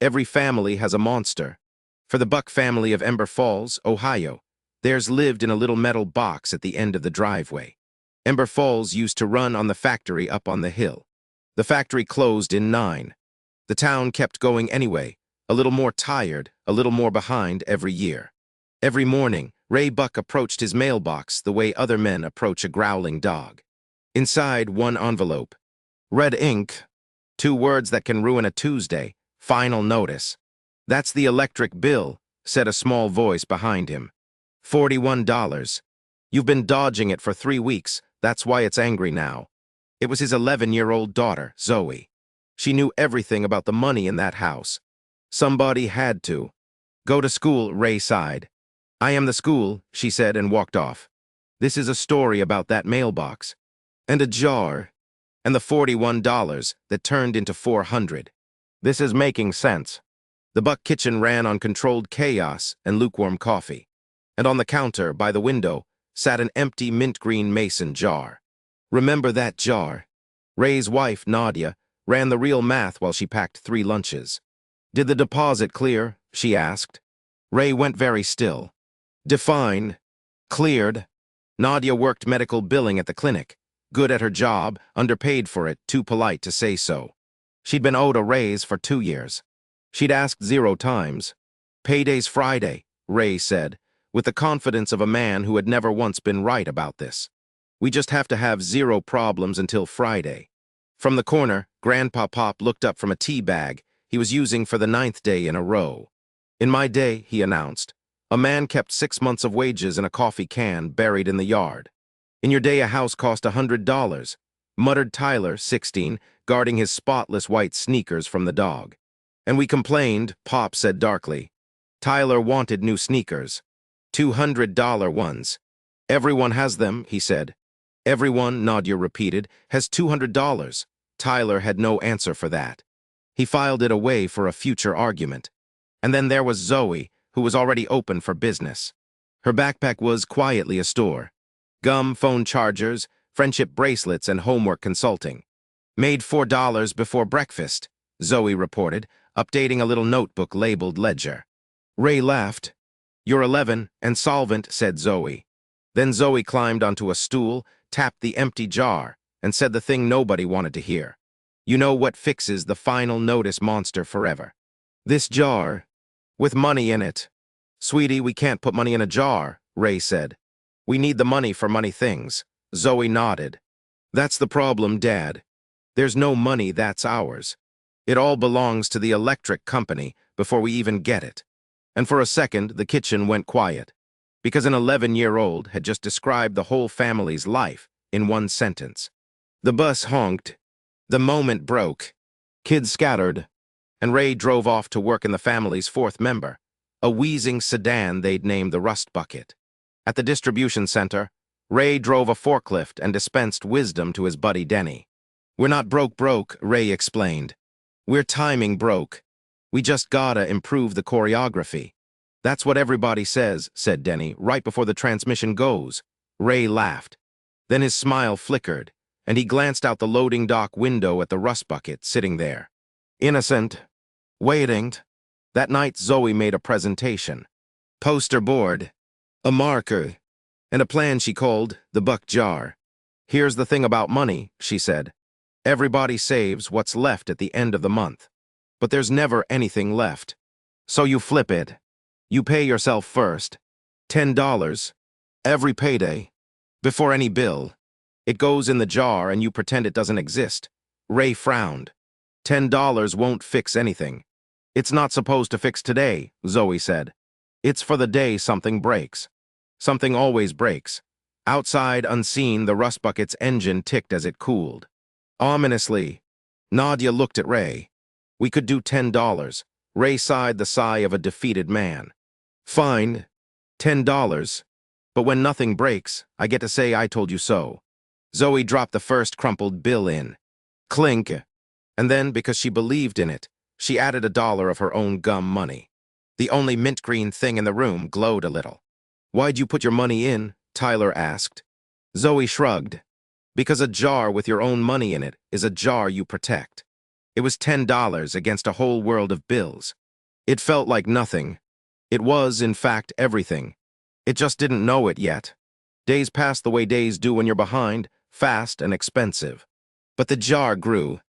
Every family has a monster. For the Buck family of Ember Falls, Ohio, theirs lived in a little metal box at the end of the driveway. Ember Falls used to run on the factory up on the hill. The factory closed in '09. The town kept going anyway, a little more tired, a little more behind every year. Every morning, Ray Buck approached his mailbox the way other men approach a growling dog. Inside, one envelope. Red ink. 2 words that can ruin a Tuesday. Final notice. "That's the electric bill," said a small voice behind him. $41. "You've been dodging it for 3 weeks. That's why it's angry now." It was his 11-year-old daughter, Zoe. She knew everything about the money in that house. Somebody had to. "Go to school," Ray sighed. "I am the school," she said and walked off. This is a story about that mailbox. And a jar. And the $41 that turned into 400. This is making sense. The Buck kitchen ran on controlled chaos and lukewarm coffee. And on the counter, by the window, sat an empty mint-green mason jar. Remember that jar? Ray's wife, Nadia, ran the real math while she packed 3 lunches. "Did the deposit clear?" she asked. Ray went very still. "Define." "Cleared." Nadia worked medical billing at the clinic. Good at her job, underpaid for it, too polite to say so. She'd been owed a raise for 2 years. She'd asked 0 times. "Payday's Friday," Ray said, with the confidence of a man who had never once been right about this. "We just have to have 0 problems until Friday." From the corner, Grandpa Pop looked up from a tea bag he was using for the 9th day in a row. "In my day," he announced, "a man kept 6 months of wages in a coffee can buried in the yard. In your day, a house cost $100, muttered Tyler, 16, guarding his spotless white sneakers from the dog. "And we complained," Pop said darkly. Tyler wanted new sneakers. $200 ones. "Everyone has them," he said. "Everyone," Nadia repeated, "has $200. Tyler had no answer for that. He filed it away for a future argument. And then there was Zoe, who was already open for business. Her backpack was quietly a store. Gum, phone chargers, friendship bracelets, and homework consulting. "Made $4 before breakfast," Zoe reported, updating a little notebook labeled Ledger. Ray laughed. "You're 11 and solvent," said Zoe. Then Zoe climbed onto a stool, tapped the empty jar, and said the thing nobody wanted to hear. "You know what fixes the final notice monster forever? This jar, with money in it." "Sweetie, we can't put money in a jar," Ray said. "We need the money for money things." Zoe nodded. "That's the problem, Dad. There's no money that's ours. It all belongs to the electric company before we even get it." And for a second, the kitchen went quiet, because an 11-year-old had just described the whole family's life in one sentence. The bus honked. The moment broke. Kids scattered, and Ray drove off to work in the family's 4th member, a wheezing sedan they'd named the Rust Bucket. At the distribution center, Ray drove a forklift and dispensed wisdom to his buddy Denny. "We're not broke, Ray explained. "We're timing broke. We just gotta improve the choreography." "That's what everybody says," said Denny, "right before the transmission goes." Ray laughed. Then his smile flickered, and he glanced out the loading dock window at the Rust Bucket sitting there. Innocent. Waiting. That night, Zoe made a presentation. Poster board. A marker. And a plan she called the Buck Jar. "Here's the thing about money," she said. "Everybody saves what's left at the end of the month. But there's never anything left. So you flip it. You pay yourself first. $10. Every payday. Before any bill. It goes in the jar and you pretend it doesn't exist." Ray frowned. $10 won't fix anything. "It's not supposed to fix today," Zoe said. "It's for the day something breaks. Something always breaks." Outside, unseen, the Rust Bucket's engine ticked as it cooled. Ominously, Nadia looked at Ray. "We could do $10. Ray sighed the sigh of a defeated man. "Fine. $10. But when nothing breaks, I get to say I told you so." Zoe dropped the first crumpled bill in. Clink. And then, because she believed in it, she added $1 of her own gum money. The only mint green thing in the room glowed a little. "Why'd you put your money in?" Tyler asked. Zoe shrugged. "Because a jar with your own money in it is a jar you protect." It was $10 against a whole world of bills. It felt like nothing. It was, in fact, everything. It just didn't know it yet. Days passed the way days do when you're behind, fast and expensive. But the jar grew.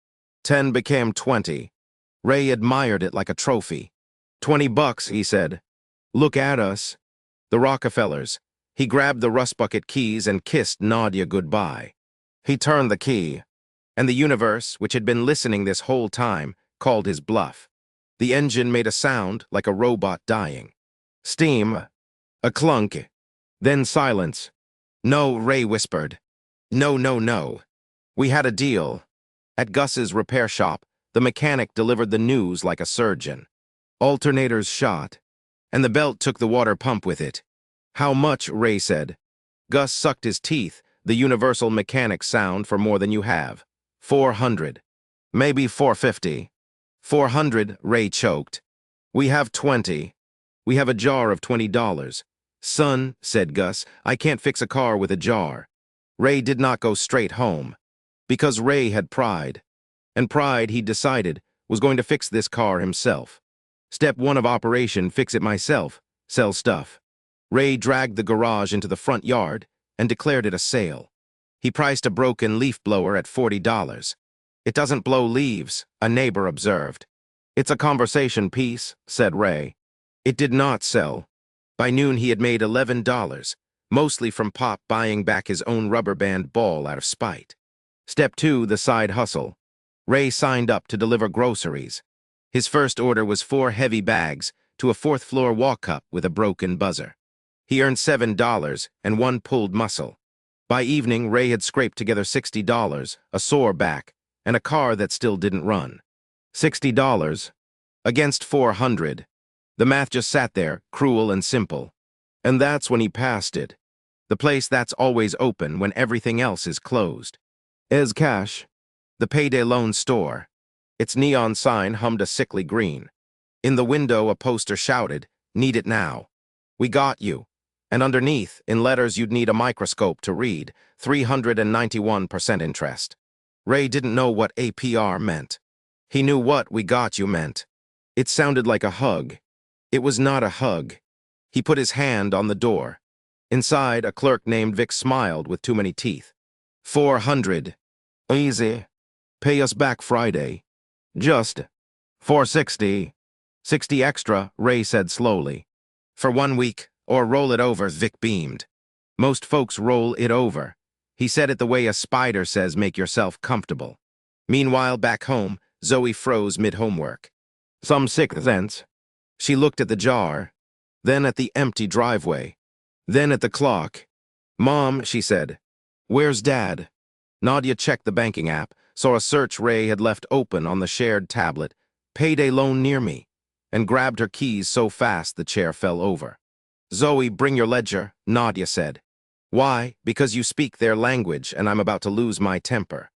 10 became 20. Ray admired it like a trophy. $20, he said. Look at us. The Rockefellers. He grabbed the rust bucket keys and kissed Nadia goodbye. He turned the key, and the universe, which had been listening this whole time, called his bluff. The engine made a sound like a robot dying. Steam. A clunk. Then silence. No, Ray whispered. No, no, no. We had a deal. At Gus's repair shop, the mechanic delivered the news like a surgeon. Alternators shot, and the belt took the water pump with it. How much, Ray said. Gus sucked his teeth, the universal mechanic sound for more than you have. 400. Maybe 450. 400, Ray choked. We have 20. We have a jar of $20. Son, said Gus, I can't fix a car with a jar. Ray did not go straight home. Because Ray had pride. And pride, he decided, was going to fix this car himself. Step 1 of operation, fix it myself, sell stuff. Ray dragged the garage into the front yard and declared it a sale. He priced a broken leaf blower at $40. It doesn't blow leaves, a neighbor observed. It's a conversation piece, said Ray. It did not sell. By noon he had made $11, mostly from Pop buying back his own rubber band ball out of spite. Step 2, the side hustle. Ray signed up to deliver groceries. His first order was 4 heavy bags to a 4th-floor walk-up with a broken buzzer. He earned $7 and 1 pulled muscle. By evening, Ray had scraped together $60, a sore back, and a car that still didn't run. $60 against 400. The math just sat there, cruel and simple. And that's when he passed it. The place that's always open when everything else is closed. Ez Cash, the payday loan store. Its neon sign hummed a sickly green. In the window, a poster shouted, "Need it now." We got you. And underneath, in letters you'd need a microscope to read, 391% interest. Ray didn't know what APR meant. He knew what "we got you" meant. It sounded like a hug. It was not a hug. He put his hand on the door. Inside, a clerk named Vic smiled with too many teeth. 400. Easy. Pay us back Friday. Just 460. 60 extra, Ray said slowly. For 1 week, or roll it over, Vic beamed. Most folks roll it over. He said it the way a spider says make yourself comfortable. Meanwhile, back home, Zoe froze mid-homework. Some 6 cents. She looked at the jar, then at the empty driveway, then at the clock. Mom, she said, where's Dad? Nadia checked the banking app, saw a search Ray had left open on the shared tablet, payday loan near me, and grabbed her keys so fast the chair fell over. Zoe, bring your ledger, Nadia said. Why? Because you speak their language and I'm about to lose my temper.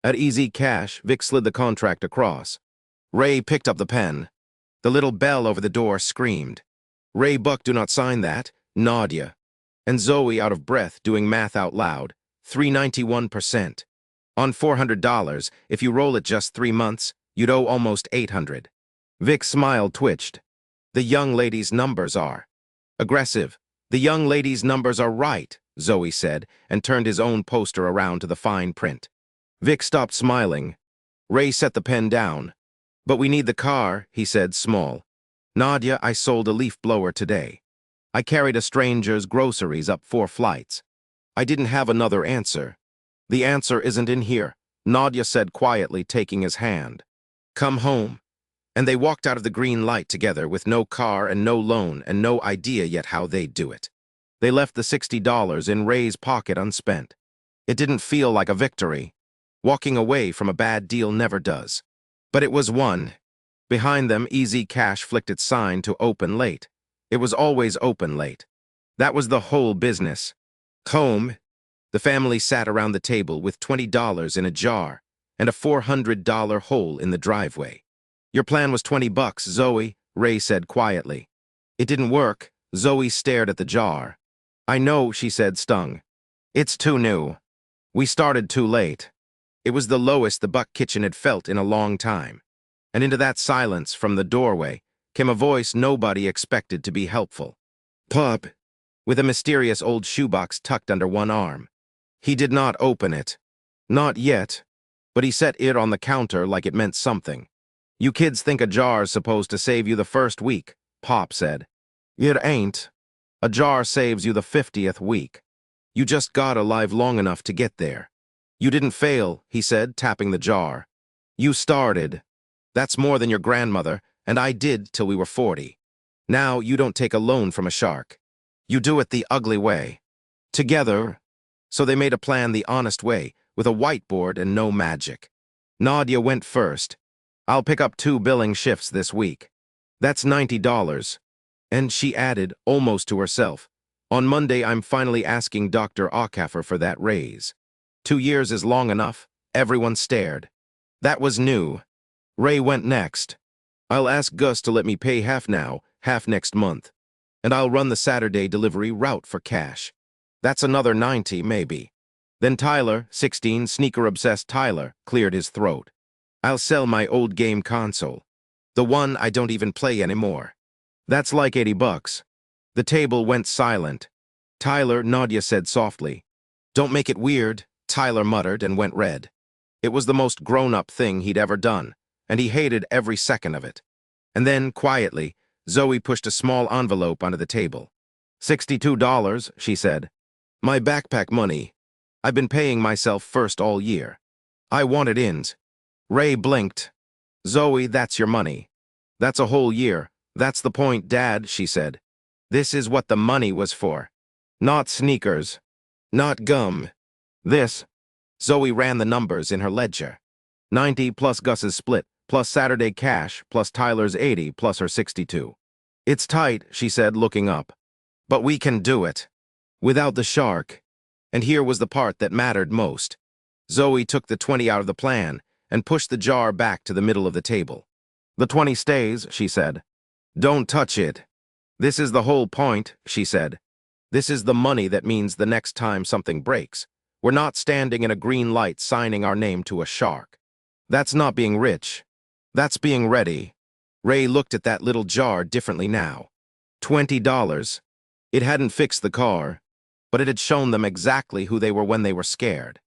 At Easy Cash, Vic slid the contract across. Ray picked up the pen. The little bell over the door screamed. Ray Buck, do not sign that, Nadia. And Zoe, out of breath, doing math out loud, 391%. On $400, if you roll it just 3 months, you'd owe almost $800. Vic's smile twitched. The young lady's numbers are. Aggressive. The young lady's numbers are right, Zoe said, and turned his own poster around to the fine print. Vic stopped smiling. Ray set the pen down. But we need the car, he said, small. Nadia, I sold a leaf blower today. I carried a stranger's groceries up 4 flights. I didn't have another answer. The answer isn't in here, Nadia said quietly, taking his hand. Come home. And they walked out of the green light together with no car and no loan and no idea yet how they'd do it. They left the $60 in Ray's pocket unspent. It didn't feel like a victory. Walking away from a bad deal never does. But it was one. Behind them, Easy Cash flicked its sign to open late. It was always open late. That was the whole business. Home. The family sat around the table with $20 in a jar and a $400 hole in the driveway. Your plan was $20, Zoe, Ray said quietly. It didn't work. Zoe stared at the jar. I know, she said, stung. It's too new. We started too late. It was the lowest the Buck kitchen had felt in a long time. And into that silence from the doorway came a voice nobody expected to be helpful. "Pop," with a mysterious old shoebox tucked under one arm. He did not open it. Not yet, but he set it on the counter like it meant something. "You kids think a jar's supposed to save you the first week," Pop said. "It ain't. A jar saves you the 50th week. You just got alive long enough to get there. You didn't fail," he said, tapping the jar. "You started. That's more than your grandmother, and I did till we were 40. Now you don't take a loan from a shark. You do it the ugly way. Together." So they made a plan the honest way, with a whiteboard and no magic. Nadia went first. "I'll pick up 2 billing shifts this week. That's $90. And she added, almost to herself, "On Monday, I'm finally asking Dr. Aucaffer for that raise." 2 years is long enough. Everyone stared. That was new. Ray went next. "I'll ask Gus to let me pay half now, half next month. And I'll run the Saturday delivery route for cash. That's another 90, maybe." Then Tyler, 16, sneaker-obsessed Tyler, cleared his throat. "I'll sell my old game console. The one I don't even play anymore. That's like $80. The table went silent. "Tyler," Nadia said softly. "Don't make it weird," Tyler muttered and went red. It was the most grown-up thing he'd ever done, and he hated every second of it. And then, quietly, Zoe pushed a small envelope onto the table. $62, she said. "My backpack money. I've been paying myself first all year. I wanted ins." Ray blinked. "Zoe, that's your money. That's a whole year. That's the point, Dad," she said. "This is what the money was for. Not sneakers. Not gum. This." Zoe ran the numbers in her ledger. 90 plus Gus's split, plus Saturday cash, plus Tyler's 80, plus her 62. "It's tight," she said, looking up. "But we can do it. Without the shark." And here was the part that mattered most. Zoe took the 20 out of the plan and pushed the jar back to the middle of the table. "The 20 stays," she said. "Don't touch it. This is the whole point," she said. "This is the money that means the next time something breaks, we're not standing in a green light signing our name to a shark. That's not being rich. That's being ready." Ray looked at that little jar differently now. $20. It hadn't fixed the car, but it had shown them exactly who they were when they were scared.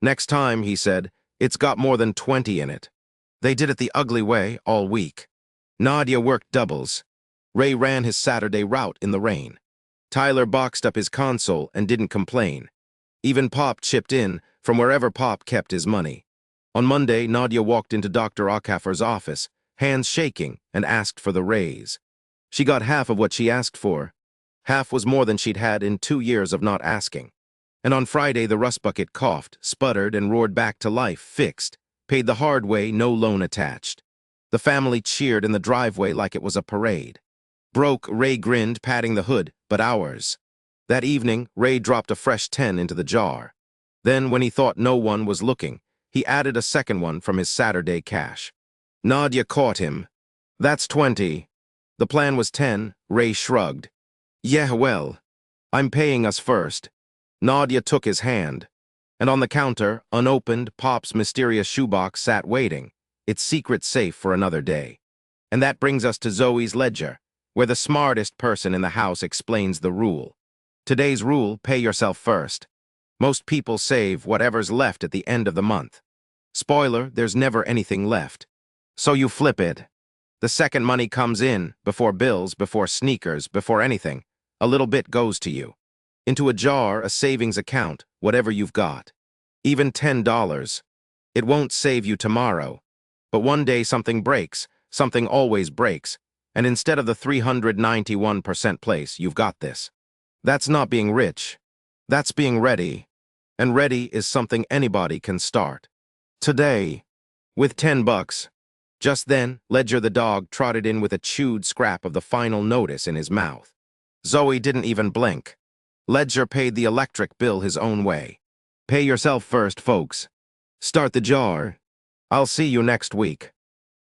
"Next time," he said, "it's got more than 20 in it." They did it the ugly way all week. Nadia worked doubles. Ray ran his Saturday route in the rain. Tyler boxed up his console and didn't complain. Even Pop chipped in from wherever Pop kept his money. On Monday, Nadia walked into Dr. Aucaffer's office, hands shaking, and asked for the raise. She got half of what she asked for. Half was more than she'd had in 2 years of not asking. And on Friday, the rust bucket coughed, sputtered, and roared back to life, fixed, paid the hard way, no loan attached. The family cheered in the driveway like it was a parade. Broke, Ray grinned, patting the hood, but ours. That evening, Ray dropped a fresh 10 into the jar. Then, when he thought no one was looking, he added a second one from his Saturday cash. Nadia caught him. "That's 20. The plan was 10, Ray shrugged. "Yeah, well, I'm paying us first." Nadia took his hand. And on the counter, unopened, Pop's mysterious shoebox sat waiting, its secret safe for another day. And that brings us to Zoe's ledger, where the smartest person in the house explains the rule. Today's rule, pay yourself first. Most people save whatever's left at the end of the month. Spoiler, there's never anything left. So you flip it. The second money comes in, before bills, before sneakers, before anything. A little bit goes to you. Into a jar, a savings account, whatever you've got. Even $10. It won't save you tomorrow. But one day something breaks, something always breaks, and instead of the 391% place, you've got this. That's not being rich. That's being ready. And ready is something anybody can start. Today. With $10. Just then, Ledger the dog trotted in with a chewed scrap of the final notice in his mouth. Zoe didn't even blink. Ledger paid the electric bill his own way. "Pay yourself first, folks. Start the jar. I'll see you next week."